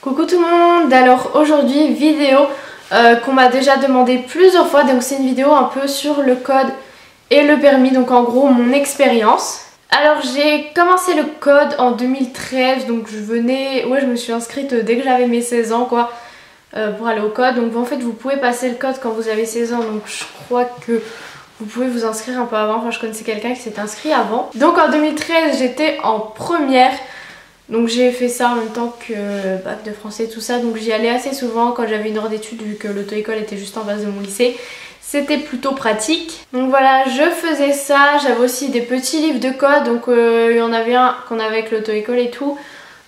Coucou tout le monde, alors aujourd'hui vidéo qu'on m'a déjà demandé plusieurs fois, donc c'est une vidéo un peu sur le code et le permis, donc en gros mon expérience. Alors j'ai commencé le code en 2013, donc je me suis inscrite dès que j'avais mes 16 ans quoi, pour aller au code. Donc en fait vous pouvez passer le code quand vous avez 16 ans, donc je crois que vous pouvez vous inscrire un peu avant, enfin je connaissais quelqu'un qui s'est inscrit avant. Donc en 2013 j'étais en première. Donc j'ai fait ça en même temps que bac de français tout ça, donc j'y allais assez souvent quand j'avais une heure d'études vu que l'auto-école était juste en face de mon lycée. C'était plutôt pratique. Donc voilà, je faisais ça, j'avais aussi des petits livres de code, donc il y en avait un qu'on avait avec l'auto-école et tout.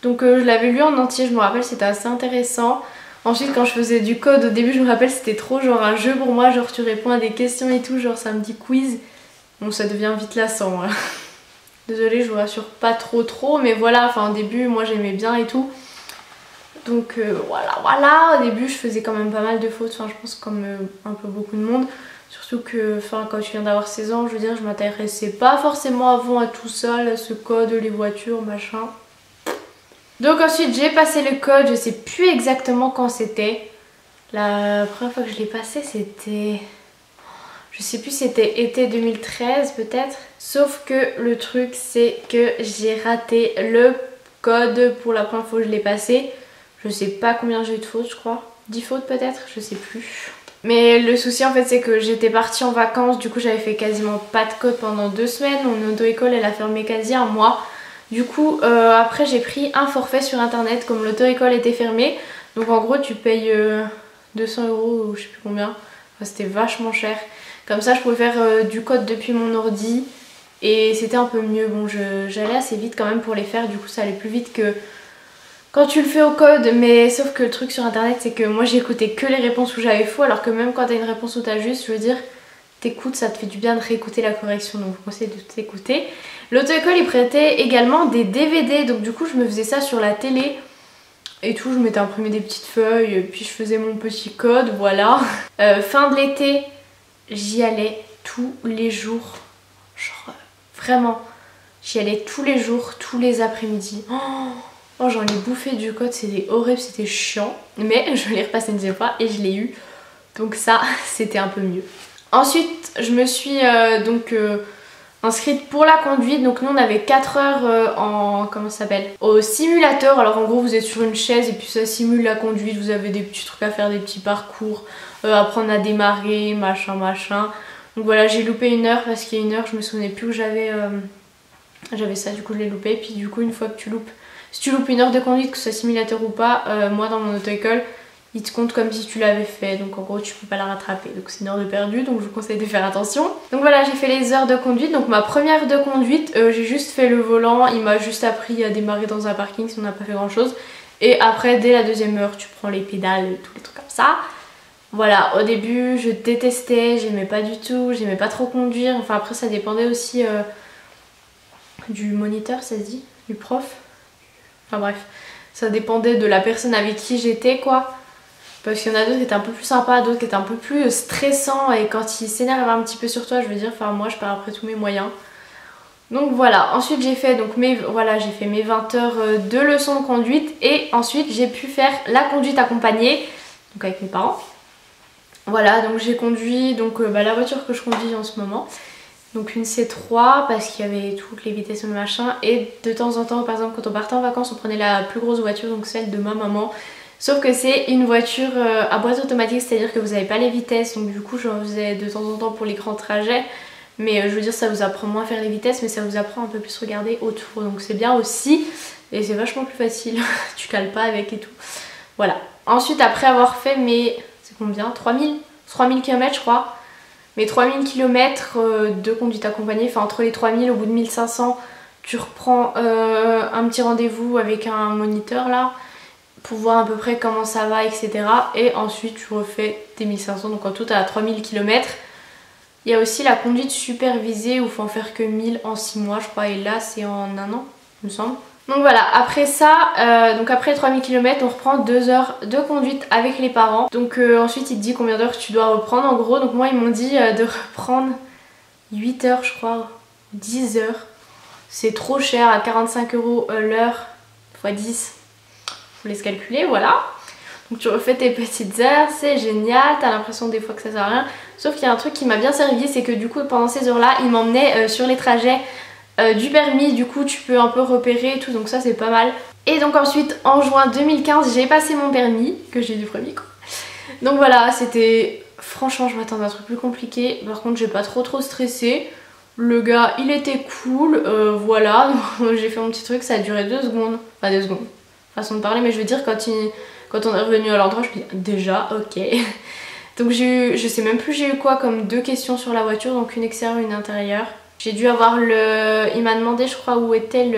Donc je l'avais lu en entier, je me rappelle, c'était assez intéressant. Ensuite quand je faisais du code au début je me rappelle c'était trop genre un jeu pour moi, genre tu réponds à des questions et tout, genre c'est un petit quiz. Bon ça devient vite lassant voilà. Désolée, je vous rassure pas trop, mais voilà, enfin au début moi j'aimais bien et tout. Donc voilà, au début je faisais quand même pas mal de fautes, enfin je pense comme un peu beaucoup de monde. Surtout que quand tu viens d'avoir 16 ans, je veux dire, je m'intéressais pas forcément avant à tout ça, là, ce code, les voitures, machin. Donc ensuite j'ai passé le code, je sais plus exactement quand c'était. La première fois que je l'ai passé c'était... Je sais plus, c'était été 2013 peut-être. Sauf que le truc c'est que j'ai raté le code pour la première fois que je l'ai passé. Je sais pas combien j'ai eu de fautes, je crois. 10 fautes peut-être, je sais plus. Mais le souci en fait c'est que j'étais partie en vacances, du coup j'avais fait quasiment pas de code pendant 2 semaines. Mon auto-école elle a fermé quasi un mois. Du coup après j'ai pris un forfait sur internet comme l'auto-école était fermée. Donc en gros tu payes 200 € ou je sais plus combien. Enfin, c'était vachement cher. Comme ça je pouvais faire du code depuis mon ordi et c'était un peu mieux. Bon j'allais assez vite quand même pour les faire, du coup ça allait plus vite que quand tu le fais au code. Mais sauf que le truc sur internet c'est que moi j'écoutais que les réponses où j'avais faux, alors que même quand t'as une réponse où t'as juste, je veux dire, t'écoutes, ça te fait du bien de réécouter la correction, donc je vous conseille de t'écouter. L'auto-école il prêtait également des DVD, donc du coup je me faisais ça sur la télé et tout, je m'étais imprimé des petites feuilles, puis je faisais mon petit code, voilà. Fin de l'été, j'y allais tous les jours, genre vraiment, j'y allais tous les jours, tous les après-midi. Oh j'en ai bouffé du code, c'était horrible, c'était chiant, mais je l'ai repassé une deuxième fois et je l'ai eu, donc ça c'était un peu mieux. Ensuite je me suis inscrite pour la conduite, donc nous on avait 4 heures en, comment ça s'appelle, au simulateur. Alors en gros vous êtes sur une chaise et puis ça simule la conduite, vous avez des petits trucs à faire, des petits parcours, apprendre à démarrer, machin. Donc voilà, j'ai loupé une heure parce qu'il y a une heure je me souvenais plus où j'avais ça, du coup je l'ai loupé. Puis du coup une fois que si tu loupes une heure de conduite, que ce soit simulateur ou pas, moi dans mon auto-école il te compte comme si tu l'avais fait, donc en gros tu peux pas la rattraper, donc c'est une heure de perdu, donc je vous conseille de faire attention. Donc voilà, j'ai fait les heures de conduite. Donc ma première heure de conduite, j'ai juste fait le volant, il m'a juste appris à démarrer dans un parking si on n'a pas fait grand chose. Et après dès la deuxième heure tu prends les pédales, tous les trucs comme ça. Voilà, au début je détestais, j'aimais pas du tout, j'aimais pas trop conduire. Enfin après ça dépendait aussi du moniteur, ça se dit, du prof. Enfin bref, ça dépendait de la personne avec qui j'étais quoi. Parce qu'il y en a d'autres qui étaient un peu plus sympas, d'autres qui étaient un peu plus stressants, et quand ils s'énervent un petit peu sur toi, je veux dire, enfin moi je pars après tous mes moyens. Donc voilà, ensuite j'ai fait mes 20 heures de leçons de conduite, et ensuite j'ai pu faire la conduite accompagnée, donc avec mes parents. Voilà, donc j'ai conduit la voiture que je conduis en ce moment. Donc une C3 parce qu'il y avait toutes les vitesses et le machin, et de temps en temps par exemple quand on partait en vacances on prenait la plus grosse voiture, donc celle de ma maman. Sauf que c'est une voiture à boîte automatique, c'est-à-dire que vous n'avez pas les vitesses, donc du coup j'en faisais de temps en temps pour les grands trajets. Mais je veux dire ça vous apprend moins à faire les vitesses, mais ça vous apprend un peu plus regarder autour, donc c'est bien aussi. Et c'est vachement plus facile, tu cales pas avec et tout. Voilà. Ensuite après avoir fait c'est combien, 3000 km je crois. Mes 3000 km de conduite accompagnée, enfin entre les 3000 au bout de 1500, tu reprends un petit rendez-vous avec un moniteur là, pour voir à peu près comment ça va, etc. Et ensuite tu refais tes 1500, donc en tout à 3000 km. Il y a aussi la conduite supervisée où il faut en faire que 1000 en 6 mois je crois, et là c'est en 1 an il me semble. Donc voilà, après ça, donc après les 3000 km on reprend 2 heures de conduite avec les parents. Donc ensuite il te dit combien d'heures tu dois reprendre en gros. Donc moi ils m'ont dit de reprendre 8 heures je crois, 10 heures. C'est trop cher à 45 € l'heure x 10. vous laisse calculer, voilà. Donc tu refais tes petites heures, c'est génial, t'as l'impression des fois que ça sert à rien. Sauf qu'il y a un truc qui m'a bien servi, c'est que du coup pendant ces heures-là, il m'emmenait sur les trajets du permis, du coup tu peux un peu repérer et tout, donc ça c'est pas mal. Et donc ensuite en juin 2015, j'ai passé mon permis, que j'ai du premier coup. Donc voilà, c'était... Franchement je m'attendais à un truc plus compliqué, par contre j'ai pas trop stressé. Le gars il était cool, voilà, j'ai fait mon petit truc, ça a duré 2 secondes, enfin 2 secondes, façon de parler, mais je veux dire quand on est revenu à l'endroit, je me dis déjà ok. Donc j'ai eu, je sais même plus j'ai eu quoi comme 2 questions sur la voiture, donc une extérieure et une intérieure. J'ai dû avoir il m'a demandé je crois où était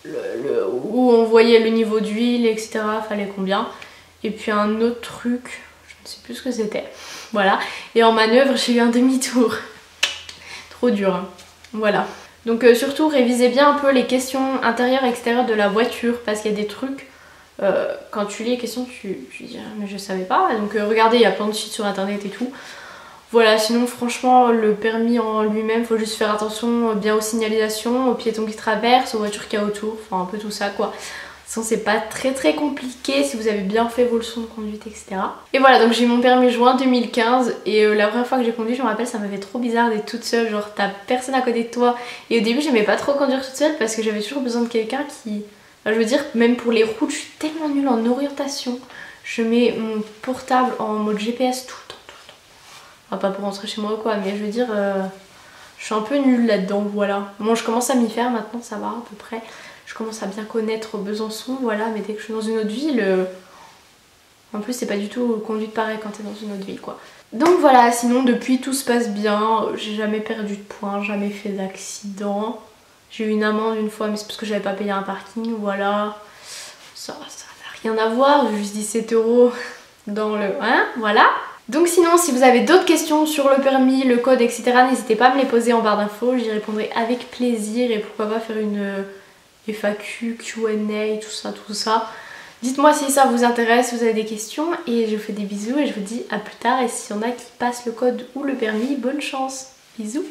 où on voyait le niveau d'huile, etc. Fallait combien. Et puis un autre truc, je ne sais plus ce que c'était. Voilà. Et en manœuvre, j'ai eu un demi-tour. Trop dur, hein. Voilà. Donc surtout, révisez bien un peu les questions intérieures et extérieures de la voiture. Parce qu'il y a des trucs, quand tu lis les questions, tu dis ah, mais je savais pas. Donc regardez, il y a plein de sites sur internet et tout. Voilà, sinon franchement le permis en lui-même, faut juste faire attention bien aux signalisations, aux piétons qui traversent, aux voitures qu'il y a autour, enfin un peu tout ça quoi. Sinon c'est pas très compliqué si vous avez bien fait vos leçons de conduite, etc. Et voilà, donc j'ai eu mon permis juin 2015 et la première fois que j'ai conduit, je me rappelle, ça m'avait trop bizarre d'être toute seule, genre t'as personne à côté de toi. Et au début j'aimais pas trop conduire toute seule parce que j'avais toujours besoin de quelqu'un qui... Enfin, je veux dire, même pour les routes, je suis tellement nulle en orientation. Je mets mon portable en mode GPS tout le temps. Enfin, pas pour rentrer chez moi ou quoi, mais je veux dire, je suis un peu nulle là-dedans, voilà. Bon, je commence à m'y faire maintenant, ça va à peu près. Je commence à bien connaître Besançon, voilà, mais dès que je suis dans une autre ville, en plus c'est pas du tout conduite pareil quand t'es dans une autre ville, quoi. Donc voilà, sinon depuis tout se passe bien, j'ai jamais perdu de points, jamais fait d'accident. J'ai eu une amende une fois, mais c'est parce que j'avais pas payé un parking, voilà. Ça n'a rien à voir, juste 17 € dans le... Hein, voilà. Donc sinon si vous avez d'autres questions sur le permis, le code, etc. n'hésitez pas à me les poser en barre d'infos, j'y répondrai avec plaisir et pourquoi pas faire une FAQ, Q&A, tout ça. Dites-moi si ça vous intéresse, si vous avez des questions et je vous fais des bisous et je vous dis à plus tard et s'il y en a qui passent le code ou le permis, bonne chance. Bisous.